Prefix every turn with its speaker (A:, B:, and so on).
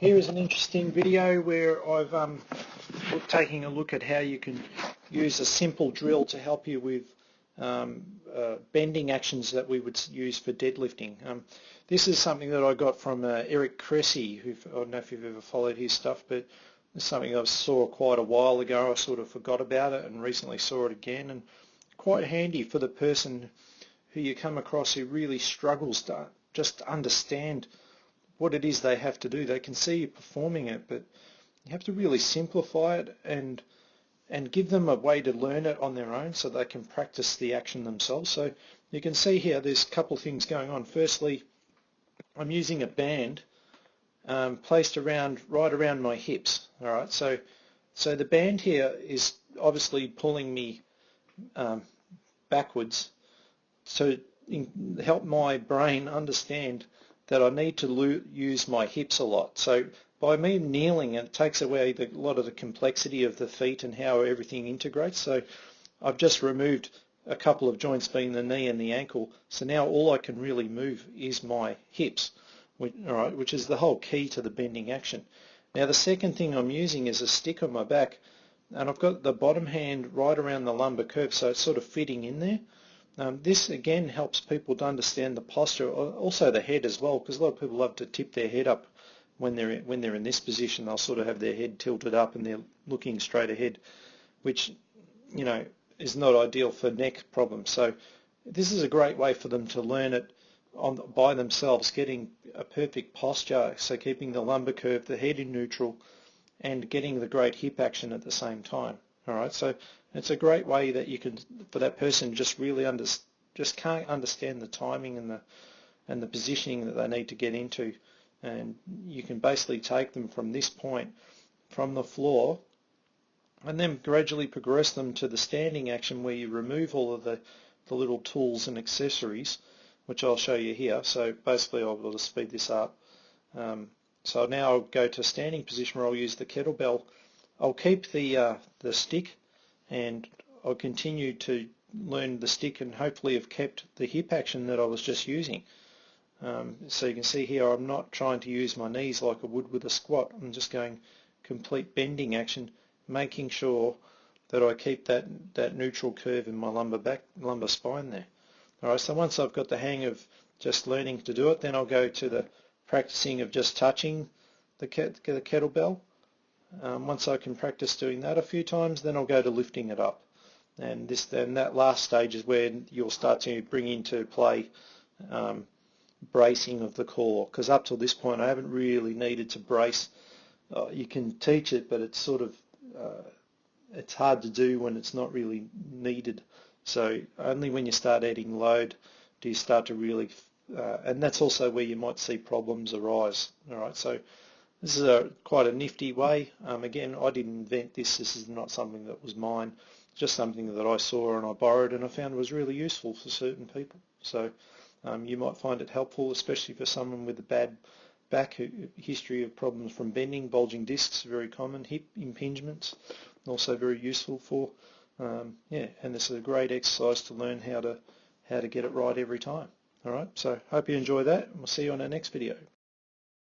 A: Here is an interesting video where I've taking a look at how you can use a simple drill to help you with bending actions that we would use for deadlifting. This is something that I got from Eric Cressey, who, I don't know if you've ever followed his stuff, but it's something I saw quite a while ago. I sort of forgot about it and recently saw it again, and quite handy for the person who you come across who really struggles to just understand what it is they have to do. They can see you performing it, but you have to really simplify it and give them a way to learn it on their own so they can practice the action themselves. So you can see here there's a couple of things going on. Firstly, I'm using a band placed right around my hips. All right, so the band here is obviously pulling me backwards to help my brain understand that I need to use my hips a lot. So by me kneeling, it takes away a lot of the complexity of the feet and how everything integrates. So I've just removed a couple of joints, being the knee and the ankle. So now all I can really move is my hips, which is the whole key to the bending action. Now the second thing I'm using is a stick on my back, and I've got the bottom hand right around the lumbar curve, so it's sort of fitting in there. This again helps people to understand the posture, also the head as well, because a lot of people love to tip their head up when they're in this position. They'll sort of have their head tilted up and they're looking straight ahead, which is not ideal for neck problems. So this is a great way for them to learn it by themselves, getting a perfect posture, so keeping the lumbar curve, the head in neutral, and getting the great hip action at the same time. All right, so it's a great way that you can, for that person just really just can't understand the timing and the positioning that they need to get into, and you can basically take them from this point, from the floor, and then gradually progress them to the standing action where you remove all of the little tools and accessories, which I'll show you here. So basically I'll just speed this up. So now I'll go to standing position where I'll use the kettlebell. I'll keep the stick, and I'll continue to learn the stick and hopefully have kept the hip action that I was just using. So you can see here I'm not trying to use my knees like I would with a squat. I'm just going complete bending action, making sure that I keep that neutral curve in my lumbar spine there. Alright, so once I've got the hang of just learning to do it, then I'll go to the practicing of just touching the kettlebell. Once I can practice doing that a few times, then I'll go to lifting it up. And that last stage is where you'll start to bring into play bracing of the core, because up till this point I haven't really needed to brace. You can teach it, but it's sort of it's hard to do when it's not really needed. So only when you start adding load do you start to really, and that's also where you might see problems arise. All right, so this is quite a nifty way. Again, I didn't invent this. This is not something that was mine. Just something that I saw and I borrowed and I found was really useful for certain people. So you might find it helpful, especially for someone with a bad back history of problems from bending, bulging discs, very common, hip impingements, also very useful for, and this is a great exercise to learn how to get it right every time. All right, so hope you enjoy that, and we'll see you on our next video.